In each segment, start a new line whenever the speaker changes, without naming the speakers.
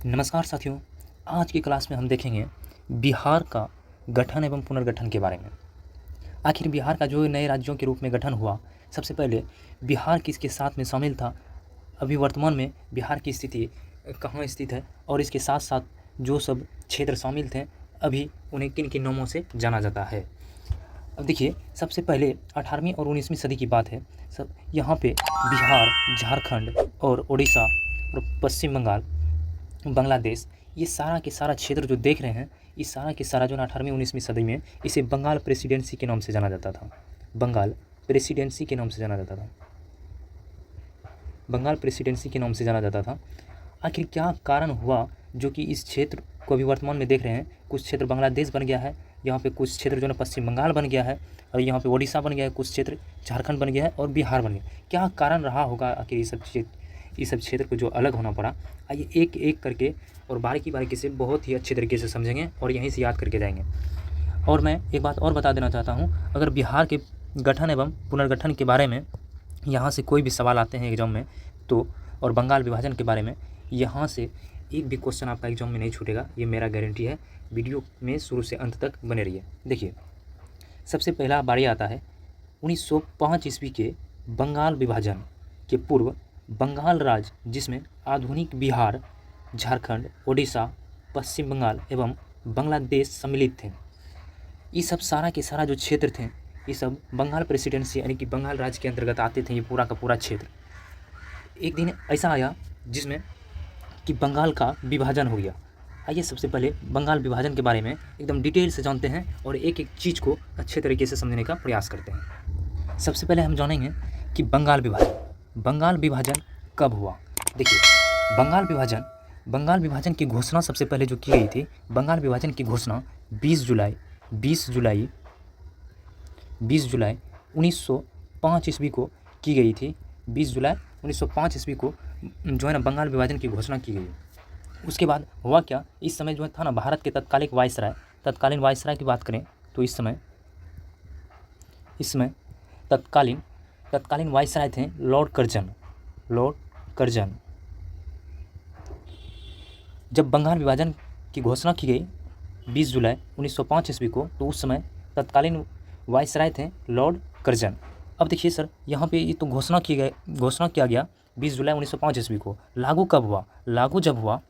नमस्कार साथियों, आज की क्लास में हम देखेंगे बिहार का गठन एवं पुनर्गठन के बारे में। आखिर बिहार का जो नए राज्यों के रूप में गठन हुआ, सबसे पहले बिहार किसके साथ में शामिल था, अभी वर्तमान में बिहार की स्थिति कहाँ स्थित है और इसके साथ साथ जो सब क्षेत्र शामिल थे अभी उन्हें किन किन नामों से जाना जाता है। अब देखिए, सबसे पहले 18वीं और 19वीं सदी की बात है। सब यहाँ पे बिहार, झारखंड और उड़ीसा और पश्चिम बंगाल, बांग्लादेश, ये सारा के सारा क्षेत्र जो देख रहे हैं, ये सारा के सारा जो 18वीं 19वीं सदी में इसे बंगाल प्रेसिडेंसी के नाम से जाना जाता था। बंगाल प्रेसिडेंसी के नाम से जाना जाता था। बंगाल प्रेसिडेंसी के नाम से जाना जाता था। आखिर क्या कारण हुआ जो कि इस क्षेत्र को अभी वर्तमान में देख रहे हैं, कुछ क्षेत्र बांग्लादेश बन गया है, यहाँ पे कुछ क्षेत्र जो है पश्चिम बंगाल बन गया है, और यहाँ पे उड़ीसा बन गया है, कुछ क्षेत्र झारखंड बन गया है और बिहार बन गया। क्या कारण रहा होगा आखिर ये सब क्षेत्र को जो अलग होना पड़ा? आइए एक एक करके और बारीकी बारीकी से बहुत ही अच्छे तरीके से समझेंगे और यहीं से याद करके जाएंगे। और मैं एक बात और बता देना चाहता हूँ, अगर बिहार के गठन एवं पुनर्गठन के बारे में यहाँ से कोई भी सवाल आते हैं एग्जाम में तो, और बंगाल विभाजन के बारे में, यहाँ से एक भी क्वेश्चन आपका एग्जाम में नहीं छूटेगा, ये मेरा गारंटी है। वीडियो में शुरू से अंत तक बने रहिए। देखिए, सबसे पहला बारी आता है 1905 ईस्वी के बंगाल विभाजन के पूर्व बंगाल राज्य, जिसमें आधुनिक बिहार, झारखंड, उड़ीसा, पश्चिम बंगाल एवं बांग्लादेश सम्मिलित थे। ये सब सारा के सारा जो क्षेत्र थे, ये सब बंगाल प्रेसिडेंसी यानी कि बंगाल राज्य के अंतर्गत आते थे। ये पूरा का पूरा क्षेत्र एक दिन ऐसा आया जिसमें कि बंगाल का विभाजन हो गया। आइए सबसे पहले बंगाल विभाजन के बारे में एकदम डिटेल से जानते हैं और एक एक चीज़ को अच्छे तरीके से समझने का प्रयास करते हैं। सबसे पहले हम जानेंगे कि बंगाल विभाजन कब हुआ। देखिए, बंगाल विभाजन की घोषणा सबसे पहले जो की गई थी, बंगाल विभाजन की घोषणा 20 जुलाई 1905 ईस्वी को की गई थी। 20 जुलाई 1905 ईस्वी को जो है ना बंगाल विभाजन की घोषणा की गई। उसके बाद हुआ क्या, इस समय जो था ना भारत के तत्कालीन वायसराय की बात करें तो इस समय तत्कालीन वायसराय थे लॉर्ड कर्जन। जब बंगाल विभाजन की घोषणा की गई 20 जुलाई 1905 ईस्वी को, तो उस समय तत्कालीन वायसराय थे लॉर्ड कर्जन। अब देखिए सर, यहाँ पे ये तो घोषणा किया गया 20 जुलाई 1905 ईस्वी को। लागू कब हुआ? लागू जब हुआ,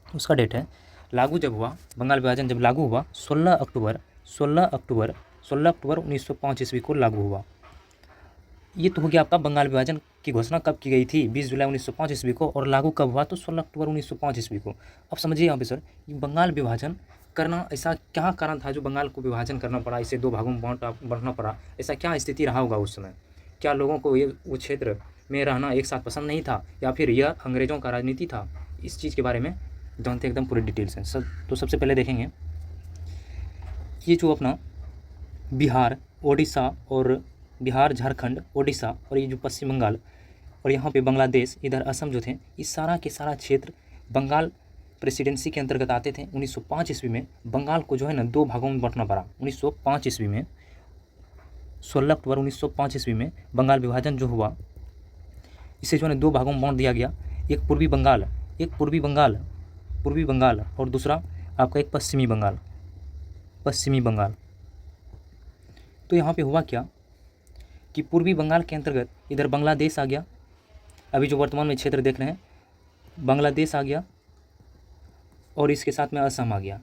उसका डेट है, लागू जब हुआ, बंगाल विभाजन जब लागू हुआ 16 अक्टूबर 1905 ईस्वी को लागू हुआ। ये तो हो गया आपका बंगाल विभाजन की घोषणा कब की गई थी, 20 जुलाई 1905 ईस्वी को, और लागू कब हुआ तो 16 अक्टूबर 1905 ईस्वी को। अब समझिए यहाँ पे सर, बंगाल विभाजन करना ऐसा क्या कारण था जो बंगाल को विभाजन करना पड़ा, इसे दो भागों में बांटना पड़ा? ऐसा क्या स्थिति रहा होगा उस समय? क्या लोगों को ये वो क्षेत्र में रहना एक साथ पसंद नहीं था, या फिर यह अंग्रेज़ों का राजनीति था? इस चीज़ के बारे में जानते एकदम पूरी डिटेल्स हैं सर। तो सबसे पहले देखेंगे ये जो अपना बिहार, झारखंड, उड़ीसा और ये जो पश्चिम बंगाल और यहाँ पे बांग्लादेश, इधर असम जो थे, ये सारा के सारा क्षेत्र बंगाल प्रेसिडेंसी के अंतर्गत आते थे। 1905 ईस्वी में बंगाल को जो है ना दो भागों में बांटना पड़ा। 1905 ईस्वी में 16 अक्टूबर 1905 ईस्वी में बंगाल विभाजन जो हुआ, इसे जो है दो भागों में बांट दिया गया। एक पूर्वी बंगाल और दूसरा आपका एक पश्चिमी बंगाल। तो यहाँ पे हुआ क्या कि पूर्वी बंगाल के अंतर्गत इधर बांग्लादेश आ गया, अभी जो वर्तमान में क्षेत्र देख रहे हैं, बांग्लादेश आ गया, और इसके साथ में असम आ गया।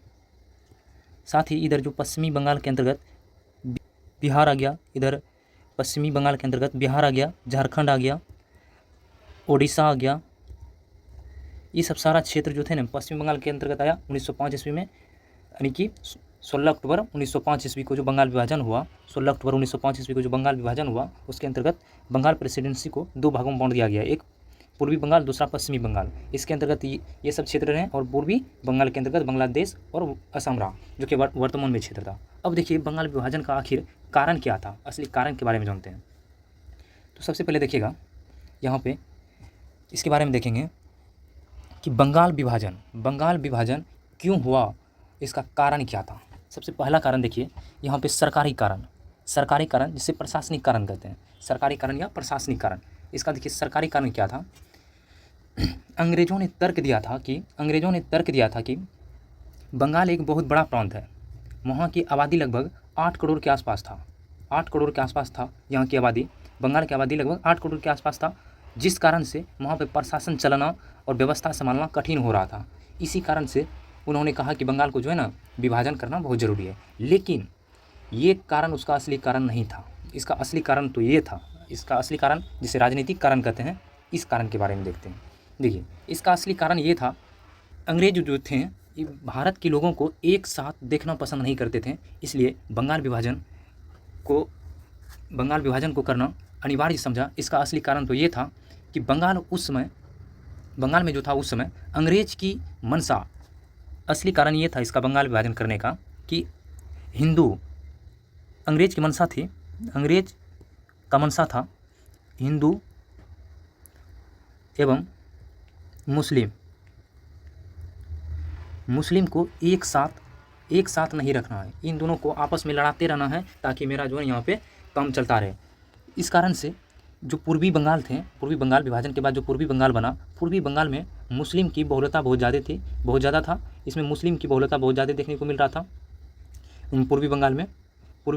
साथ ही इधर जो पश्चिमी बंगाल के अंतर्गत बिहार आ गया, इधर पश्चिमी बंगाल के अंतर्गत बिहार आ गया, झारखंड आ गया, उड़ीसा आ गया। ये सब सारा क्षेत्र जो थे ना पश्चिम बंगाल के अंतर्गत आया 1905 ईस्वी में, यानी कि 16 अक्टूबर 1905 ईस्वी को जो बंगाल विभाजन हुआ, 16 अक्टूबर 1905 ईस्वी को जो बंगाल विभाजन हुआ, उसके अंतर्गत बंगाल प्रेसिडेंसी को दो भागों में बांट दिया गया। एक पूर्वी बंगाल, दूसरा पश्चिमी बंगाल। इसके अंतर्गत ये सब क्षेत्र रहे, और पूर्वी बंगाल के अंतर्गत बांग्लादेश और असम रहा, जो कि वर्तमान में क्षेत्र था। अब देखिए, बंगाल विभाजन का आखिर कारण क्या था, असली कारण के बारे में जानते हैं। तो सबसे पहले देखिएगा, यहाँ पे इसके बारे में देखेंगे कि बंगाल विभाजन क्यों हुआ, इसका कारण क्या था। सबसे पहला कारण देखिए, यहाँ पे सरकारी कारण, जिसे प्रशासनिक कारण कहते हैं, सरकारी कारण या प्रशासनिक कारण। इसका देखिए सरकारी कारण क्या था अंग्रेज़ों ने तर्क दिया था कि बंगाल एक बहुत बड़ा प्रांत है, वहाँ की आबादी लगभग 8 करोड़ के आसपास था। 8 करोड़ के आसपास था यहाँ की आबादी, बंगाल की आबादी लगभग 8 करोड़ के आसपास था, जिस कारण से वहाँ पे प्रशासन चलाना और व्यवस्था संभालना कठिन हो रहा था। इसी कारण से उन्होंने कहा कि बंगाल को जो है ना विभाजन करना बहुत ज़रूरी है। लेकिन ये कारण उसका असली कारण नहीं था। इसका असली कारण तो ये था, इसका असली कारण जिसे राजनीतिक कारण कहते हैं, इस कारण के बारे में देखते हैं। देखिए, इसका असली कारण ये था, अंग्रेज जो थे ये भारत के लोगों को एक साथ देखना पसंद नहीं करते थे, इसलिए बंगाल विभाजन को करना अनिवार्य समझा। इसका असली कारण तो ये था कि बंगाल में जो था उस समय अंग्रेज की मंशा, असली कारण ये था इसका बंगाल विभाजन करने का कि अंग्रेज की मंशा थी, अंग्रेज का मंशा था हिंदू एवं मुस्लिम को एक साथ नहीं रखना है, इन दोनों को आपस में लड़ाते रहना है ताकि मेरा जो है यहाँ पे काम चलता रहे। इस कारण से जो पूर्वी बंगाल विभाजन के बाद जो पूर्वी बंगाल बना, पूर्वी बंगाल में मुस्लिम की बहुलता बहुत ज़्यादा था। इसमें मुस्लिम की बहुलता बहुत ज़्यादा देखने को मिल रहा था पूर्वी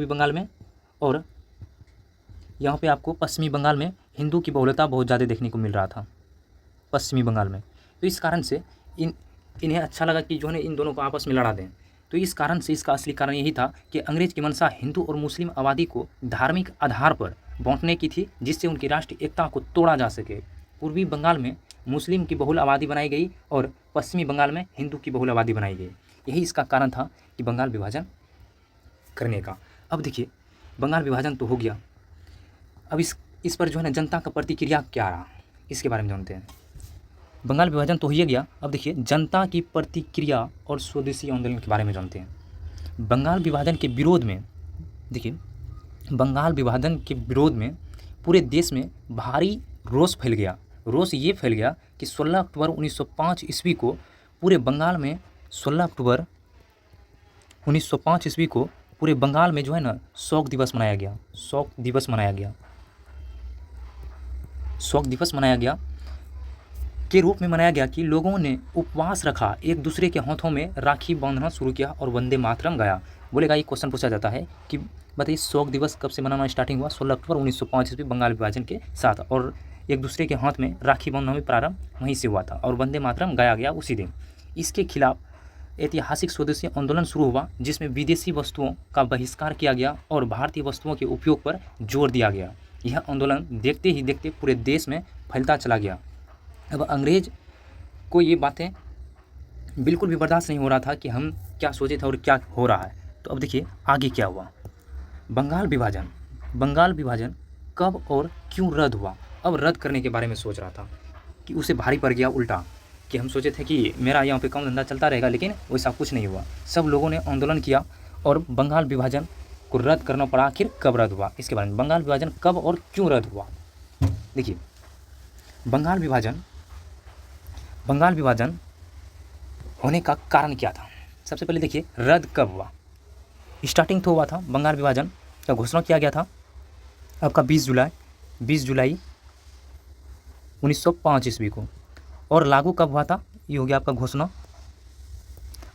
बंगाल में। और यहाँ पे आपको पश्चिमी बंगाल में हिंदू की बहुलता बहुत ज़्यादा देखने को मिल रहा था पश्चिमी बंगाल में। तो इस कारण से इन्हें अच्छा लगा कि जो है इन दोनों को आपस में लड़ा दें। तो इस कारण से इसका असली कारण यही था कि अंग्रेज की मंशा हिंदू और मुस्लिम आबादी को धार्मिक आधार पर बांटने की थी, जिससे उनकी राष्ट्रीय एकता को तोड़ा जा सके। पूर्वी बंगाल में मुस्लिम की बहुल आबादी बनाई गई और पश्चिमी बंगाल में हिंदू की बहुल आबादी बनाई गई। यही इसका कारण था कि बंगाल विभाजन करने का। अब देखिए, बंगाल विभाजन तो हो गया, अब इस पर जो है ना जनता का प्रतिक्रिया क्या रहा, इसके बारे में जानते हैं। बंगाल विभाजन तो हो ही गया, अब देखिए जनता की प्रतिक्रिया और स्वदेशी आंदोलन के बारे में जानते हैं। बंगाल विभाजन के विरोध में, देखिए बंगाल विभाजन के विरोध में पूरे देश में भारी रोष फैल गया। रोष ये फैल गया कि 16 अक्टूबर 1905 ईस्वी को पूरे बंगाल में 16 अक्टूबर 1905 ईस्वी को पूरे बंगाल में जो है ना शोक दिवस मनाया गया। शोक दिवस मनाया गया के रूप में मनाया गया कि लोगों ने उपवास रखा, एक दूसरे के हाथों में राखी बांधना शुरू किया और वंदे मातरम गाया। बोलेगा, ये क्वेश्चन पूछा जाता है कि बताइए शोक दिवस कब से मनाना स्टार्टिंग हुआ? 16 अक्टूबर 1905 ईस्वी बंगाल विभाजन के साथ, और एक दूसरे के हाथ में राखी बांधना भी प्रारंभ वहीं से हुआ था और वंदे मातरम गाया गया उसी दिन। इसके खिलाफ ऐतिहासिक स्वदेशी आंदोलन शुरू हुआ, जिसमें विदेशी वस्तुओं का बहिष्कार किया गया और भारतीय वस्तुओं के उपयोग पर जोर दिया गया। यह आंदोलन देखते ही देखते पूरे देश में फैलता चला गया। अब अंग्रेज को ये बातें बिल्कुल भी बर्दाश्त नहीं हो रहा था कि हम क्या सोचे थे और क्या हो रहा है। तो अब देखिए आगे क्या हुआ। बंगाल विभाजन कब और क्यों रद्द हुआ? अब रद्द करने के बारे में सोच रहा था कि उसे भारी पड़ गया उल्टा, कि हम सोचे थे कि मेरा यहाँ पे काम धंधा चलता रहेगा, लेकिन वैसा कुछ नहीं हुआ। सब लोगों ने आंदोलन किया और बंगाल विभाजन को रद्द करना पड़ा। आखिर कब रद्द हुआ इसके बारे में, बंगाल विभाजन कब और क्यों रद्द हुआ। देखिए बंगाल विभाजन होने का कारण क्या था। सबसे पहले देखिए रद्द कब हुआ। स्टार्टिंग तो हुआ था, बंगाल विभाजन का घोषणा किया गया था आपका 20 जुलाई 1905 ईस्वी को, और लागू कब हुआ था, ये हो गया आपका घोषणा,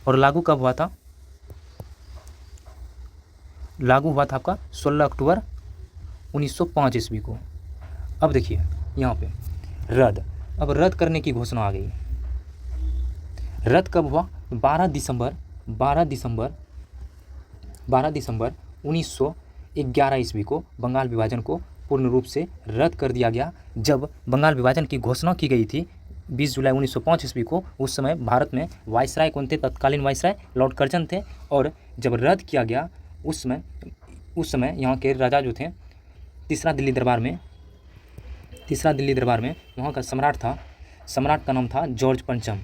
और लागू कब हुआ था, लागू हुआ था आपका 16 अक्टूबर 1905 ईस्वी को। अब देखिए यहाँ पे अब रद्द करने की घोषणा आ गई। रद्द कब हुआ? 12 दिसंबर 1911 ईस्वी को बंगाल विभाजन को पूर्ण रूप से रद्द कर दिया गया। जब बंगाल विभाजन की घोषणा की गई थी 20 जुलाई 1905 ईस्वी को, उस समय भारत में वायसराय कौन थे? तत्कालीन वायसराय लॉर्ड कर्जन थे। और जब रद्द किया गया उस समय यहाँ के राजा जो थे, तीसरा दिल्ली दरबार में वहाँ का सम्राट का नाम था जॉर्ज पंचम।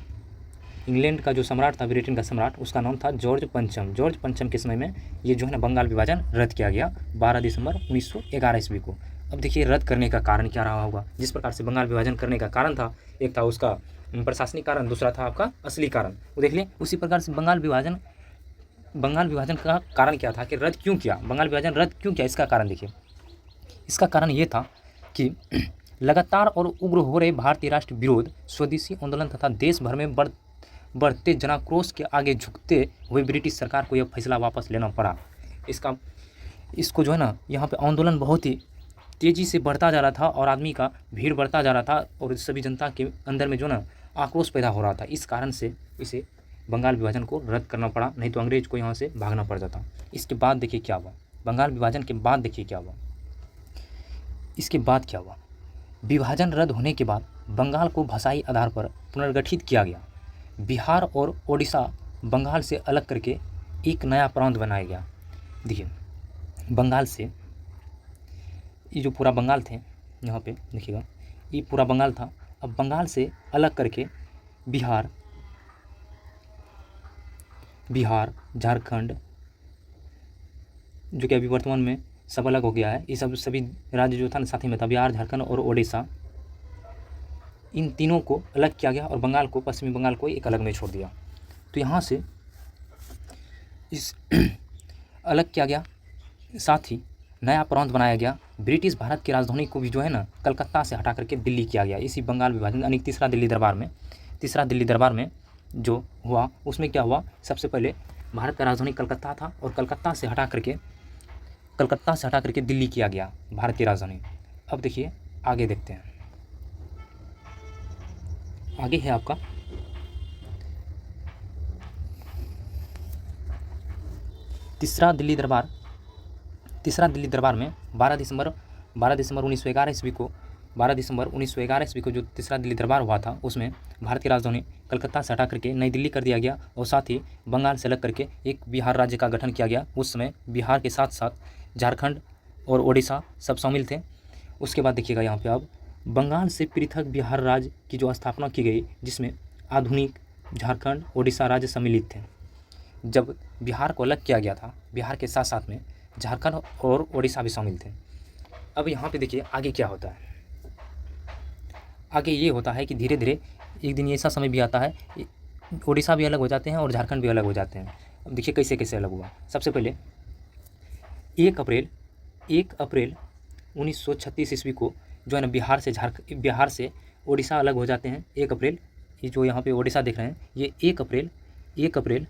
इंग्लैंड का जो सम्राट था, ब्रिटेन का सम्राट, उसका नाम था जॉर्ज पंचम के समय में ये जो है ना बंगाल विभाजन रद्द किया गया 12 दिसंबर 1911 ईस्वी को। अब देखिए रद्द करने का कारण क्या रहा होगा। जिस प्रकार से बंगाल विभाजन करने का कारण था, एक था उसका प्रशासनिक कारण, दूसरा था आपका असली कारण, वो देख लें। उसी प्रकार से बंगाल विभाजन का कारण क्या था कि रद्द क्यों किया, बंगाल विभाजन रद्द क्यों किया, इसका कारण देखिए। इसका कारण ये था कि लगातार और उग्र हो रहे भारतीय राष्ट्र विरोध स्वदेशी आंदोलन तथा देश भर में बढ़ते जनाक्रोश के आगे झुकते हुए ब्रिटिश सरकार को यह फैसला वापस लेना पड़ा। इसको जो है ना, यहाँ पे आंदोलन बहुत ही तेज़ी से बढ़ता जा रहा था और आदमी का भीड़ बढ़ता जा रहा था और सभी जनता के अंदर में जो ना आक्रोश पैदा हो रहा था। इस कारण से इसे बंगाल विभाजन को रद्द करना पड़ा, नहीं तो अंग्रेज को यहाँ से भागना पड़ जाता। इसके बाद देखिए क्या हुआ, बंगाल विभाजन के बाद देखिए क्या हुआ। इसके बाद क्या हुआ, विभाजन रद्द होने के बाद बंगाल को भाषाई आधार पर पुनर्गठित किया गया। बिहार और ओडिशा बंगाल से अलग करके एक नया प्रांत बनाया गया। देखिए बंगाल से, ये जो पूरा बंगाल थे यहाँ पे देखिएगा, ये पूरा बंगाल था। अब बंगाल से अलग करके बिहार झारखंड, जो कि अभी वर्तमान में सब अलग हो गया है, ये सब सभी राज्य जो था ना साथ ही में था, बिहार झारखंड और ओडिशा, इन तीनों को अलग किया गया और बंगाल को, पश्चिमी बंगाल को एक अलग में छोड़ दिया। तो यहाँ से इस अलग किया गया, साथ ही नया प्रांत बनाया गया। ब्रिटिश भारत की राजधानी को भी जो है ना कलकत्ता से हटा करके दिल्ली किया गया इसी बंगाल विभाजन, यानी तीसरा दिल्ली दरबार में जो हुआ उसमें क्या हुआ, सबसे पहले भारत का राजधानी कलकत्ता था और कलकत्ता से हटा करके दिल्ली किया गया भारत की राजधानी। अब देखिए आगे देखते हैं, आगे है आपका तीसरा दिल्ली दरबार में 12 दिसंबर 1911 ईस्वी को जो तीसरा दिल्ली दरबार हुआ था, उसमें भारत की राजधानी कलकत्ता से हटा करके नई दिल्ली कर दिया गया और साथ ही बंगाल से अलग करके एक बिहार राज्य का गठन किया गया। उस समय बिहार के साथ साथ झारखंड और ओडिशा सब शामिल थे। उसके बाद देखिएगा यहाँ पे अब बंगाल से पृथक बिहार राज्य की जो स्थापना की गई, जिसमें आधुनिक झारखंड ओडिशा राज्य सम्मिलित थे। जब बिहार को अलग किया गया था, बिहार के साथ साथ में झारखंड और ओडिशा भी शामिल थे। अब यहाँ पे देखिए आगे क्या होता है, आगे ये होता है कि धीरे धीरे एक दिन ऐसा समय भी आता है, ओडिशा भी अलग हो जाते हैं और झारखंड भी अलग हो जाते हैं। अब देखिए कैसे कैसे अलग हुआ। सबसे पहले 1 अप्रैल 1936 ईस्वी को जो है ना बिहार से ओडिशा अलग हो जाते हैं। 1 अप्रैल, ये जो यहाँ पे ओडिशा देख रहे हैं, ये 1 अप्रैल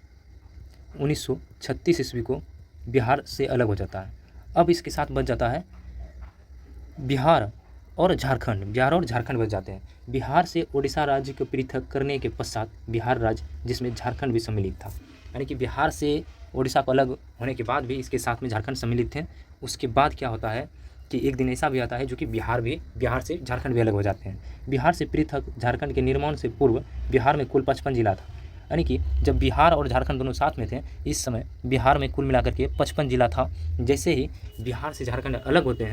1936 ईस्वी को बिहार से अलग हो जाता है। अब इसके साथ बच जाता है बिहार और झारखंड बच जाते हैं। बिहार से ओडिशा राज्य को पृथक करने के पश्चात बिहार राज्य, जिसमें झारखंड भी सम्मिलित था, यानी कि बिहार से ओडिशा को अलग होने के बाद भी इसके साथ में झारखंड सम्मिलित थे। उसके बाद क्या होता है कि एक दिन ऐसा भी आता है जो कि बिहार से झारखंड भी अलग हो जाते हैं। बिहार से पृथक झारखंड के निर्माण से पूर्व बिहार में कुल 55 जिला था, यानी कि जब बिहार और झारखंड दोनों साथ में थे, इस समय बिहार में कुल मिलाकर के 55 जिला था। जैसे ही बिहार से झारखंड अलग होते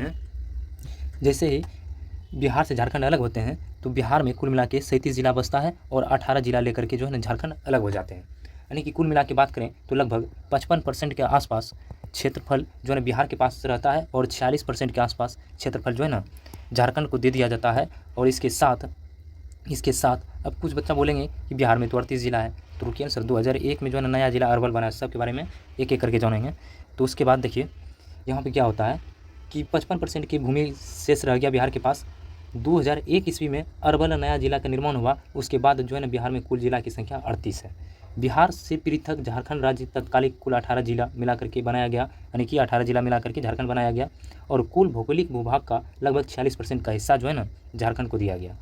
हैं, तो बिहार में कुल मिला के 37 जिला बसता है और 18 जिला लेकर के जो है ना झारखंड अलग हो जाते हैं। यानी कि कुल मिला के बात करें तो लगभग 55% के आसपास क्षेत्रफल जो है ना बिहार के पास रहता है और 46% के आसपास क्षेत्रफल जो है ना झारखंड को दे दिया जाता है। और इसके साथ अब कुछ बच्चा बोलेंगे कि बिहार में तो 38 जिला है, तो रुकिए सर, 2001 में जो है ना नया जिला अरवल बना है। सब के बारे में एक एक करके जानेंगे। तो उसके बाद देखिए यहाँ पे क्या होता है कि 55% की भूमि शेष रह गया बिहार के पास। 2001 ईस्वी में अरवल नया जिला का निर्माण हुआ। उसके बाद जो है ना बिहार में कुल जिला की संख्या 38 है। बिहार से पृथक झारखंड राज्य तत्कालिक कुल 18 जिला मिला करके बनाया गया, यानी कि 18 जिला मिला करके झारखंड बनाया गया और कुल भौगोलिक भूभाग का लगभग 46% का हिस्सा जो है ना झारखंड को दिया गया।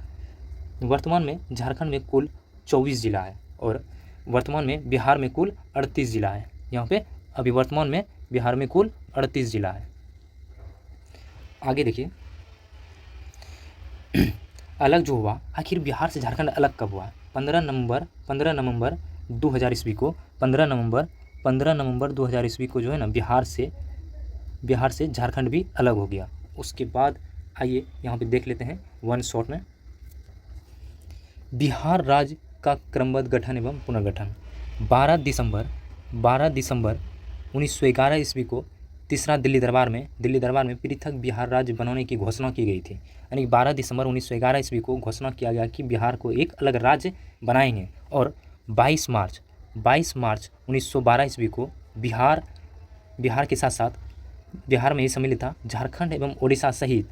वर्तमान में झारखंड में कुल 24 जिला है और वर्तमान में बिहार में कुल 38 जिला है। यहाँ पे अभी वर्तमान में बिहार में कुल 38 जिला है। आगे देखिए अलग जो हुआ, आखिर बिहार से झारखंड अलग कब हुआ? 15 नवंबर 2000 ईस्वी को 15 नवंबर 2000 ईस्वी को जो है ना बिहार से झारखंड भी अलग हो गया। उसके बाद आइए यहाँ पे देख लेते हैं वन शॉट में बिहार राज्य का क्रमबद्ध गठन एवं पुनर्गठन। 12 दिसंबर 1911 ईस्वी को तीसरा दिल्ली दरबार में पृथक बिहार राज्य बनाने की घोषणा की गई थी। यानी 12 दिसंबर 1911 ईस्वी को घोषणा किया गया कि बिहार को एक अलग राज्य बनाएंगे और 22 मार्च 1912 ईस्वी को बिहार के साथ साथ बिहार में ही सम्मिलित था झारखंड एवं ओडिशा सहित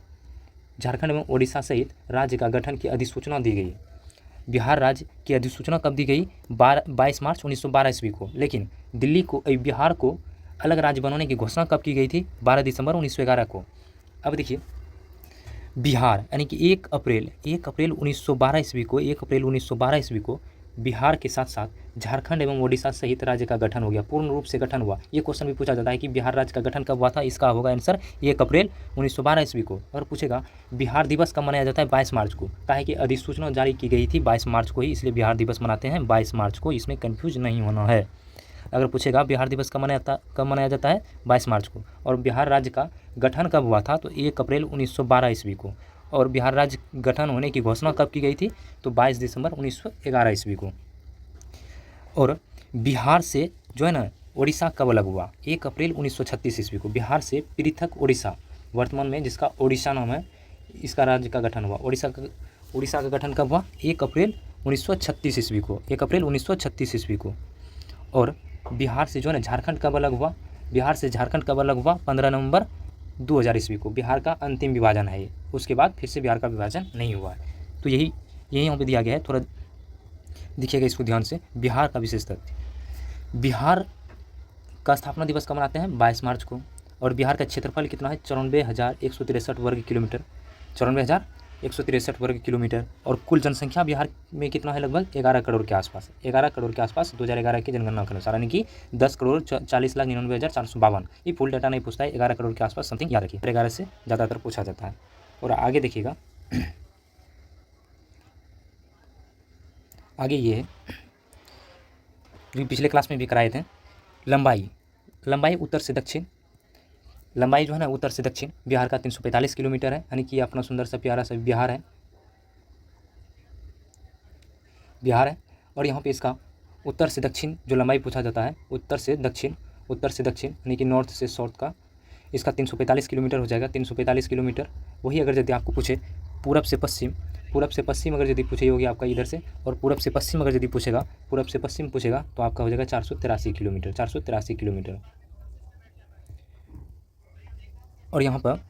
झारखंड एवं ओडिशा सहित राज्य का गठन की अधिसूचना दी गई। बिहार राज्य की अधिसूचना कब दी गई? 22 मार्च 1912 ईस्वी को। लेकिन दिल्ली को बिहार को अलग राज्य बनाने की घोषणा कब की गई थी? 12 दिसंबर 1911 को। अब देखिए बिहार यानी कि 1 अप्रैल 1912 ईस्वी को 1 अप्रैल 1912 ईस्वी को बिहार के साथ साथ झारखंड एवं ओडिशा सहित राज्य का गठन हो गया, पूर्ण रूप से गठन हुआ। ये क्वेश्चन भी पूछा जाता है कि बिहार राज्य का गठन कब हुआ था? इसका होगा आंसर 1 अप्रैल 1912 ईस्वी को। और पूछेगा बिहार दिवस कब मनाया जाता है? 22 मार्च को। कहा है कि अधिसूचना जारी की गई थी 22 मार्च को ही, इसलिए बिहार दिवस मनाते हैं 22 मार्च को, इसमें कन्फ्यूज नहीं होना है। अगर पूछेगा बिहार दिवस कब मनाया जाता है? 22 मार्च को। और बिहार राज्य का गठन कब हुआ था? तो 1 अप्रैल 1912 ईस्वी को। और बिहार राज्य गठन होने की घोषणा कब की गई थी? तो 22 दिसंबर 1911 ईस्वी को। और बिहार से जो है ना ओडिशा कब अलग हुआ? 1 अप्रैल 1936 ईस्वी को। बिहार से पृथक ओडिशा, वर्तमान में जिसका ओडिशा नाम है, इसका राज्य का गठन हुआ। ओडिशा का गठन कब हुआ? 1 अप्रैल 1936 ईस्वी को। 1 अप्रैल 1936 ईस्वी को। और बिहार से जो है ना झारखंड कब अलग हुआ? बिहार से झारखंड कब अलग हुआ? 15 नवंबर 2000 ईस्वी को। बिहार का अंतिम विभाजन है ये, उसके बाद फिर से बिहार का विभाजन नहीं हुआ है। तो यही यहाँ पे दिया गया है, थोड़ा देखिएगा इसको ध्यान से। बिहार का विशेष तथ्य, बिहार का स्थापना दिवस कब मनाते हैं? 22 मार्च को। और बिहार का क्षेत्रफल कितना है? 94,163 वर्ग किलोमीटर, 94,163 वर्ग किलोमीटर। और कुल जनसंख्या बिहार में कितना है? लगभग 11 करोड़ के आसपास, 11 करोड़ के आसपास 2011 की जनगणना के अनुसार, यानी कि 10,40,99,452। ये फुल डाटा नहीं पूछता है, 11 करोड़ के आसपास समथिंग याद रखिए। 11 से ज़्यादातर पूछा जाता है। और आगे देखिएगा, आगे ये है जो पिछले क्लास में भी कराए थे, लंबाई उत्तर से दक्षिण, लंबाई जो है ना उत्तर से दक्षिण बिहार का 345 किलोमीटर है, यानी कि अपना सुंदर सा प्यारा सा बिहार है। और यहाँ पे इसका उत्तर से दक्षिण जो लंबाई पूछा जाता है, उत्तर से दक्षिण यानी कि नॉर्थ से साउथ का, इसका 345 किलोमीटर हो जाएगा। 345 किलोमीटर। वही अगर यदि आपको पूछे पूरब से पश्चिम अगर यदि पूछे होगी आपका इधर से, और पूरब से पश्चिम अगर यदि पूछेगा तो आपका हो जाएगा 483 किलोमीटर, 483 किलोमीटर। और यहाँ पर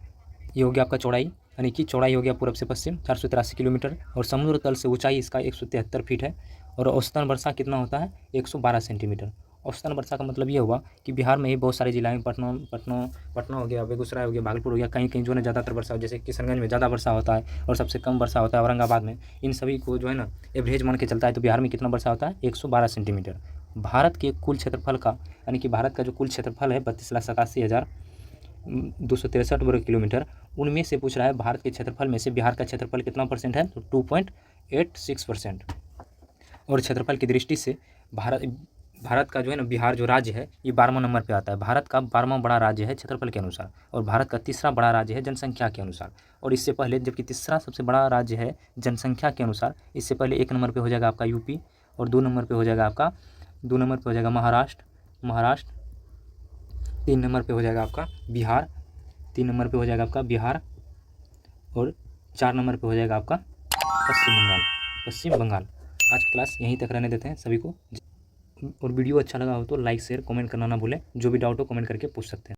ये हो गया आपका चौड़ाई, यानी कि चौड़ाई हो गया पूरब से पश्चिम 483 किलोमीटर। और समुद्र तल से ऊंचाई इसका 173 फीट है। और औसतन वर्षा कितना होता है? 112 सेंटीमीटर। औसतन वर्षा का मतलब ये हुआ कि बिहार में ही बहुत सारे जिला हैं, पटना हो गया, बेगूसराय हो गया, भागलपुर हो गया, कहीं कहीं जो है ज़्यादातर वर्षा, जैसे किशनगंज में ज़्यादा वर्षा होता है और सबसे कम वर्षा होता है औरंगाबाद में। इन सभी को जो है ना एवरेज मान के चलता है। तो बिहार में कितना वर्षा होता है? 112 सेंटीमीटर। भारत के कुल क्षेत्रफल का, यानी कि भारत का जो कुल क्षेत्रफल है 32,87,263 वर्ग किलोमीटर, उनमें से पूछ रहा है भारत के क्षेत्रफल में से बिहार का क्षेत्रफल कितना परसेंट है? तो 2.86%। और क्षेत्रफल की दृष्टि से भारत का जो है ना बिहार जो राज्य है ये 12वां नंबर पे आता है। भारत का 12वां बड़ा राज्य है क्षेत्रफल के अनुसार, और भारत का तीसरा बड़ा राज्य है जनसंख्या के अनुसार। और इससे पहले, जबकि तीसरा सबसे बड़ा राज्य है जनसंख्या के अनुसार, इससे पहले 1 नंबर पे हो जाएगा आपका यूपी, और 2 नंबर पे हो जाएगा महाराष्ट्र, 3 नंबर पे हो जाएगा आपका बिहार, 3 नंबर पे हो जाएगा आपका बिहार, और 4 नंबर पे हो जाएगा आपका पश्चिम बंगाल। आज की क्लास यहीं तक रहने देते हैं सभी को। और वीडियो अच्छा लगा हो तो लाइक शेयर कमेंट करना ना भूलें। जो भी डाउट हो कमेंट करके पूछ सकते हैं।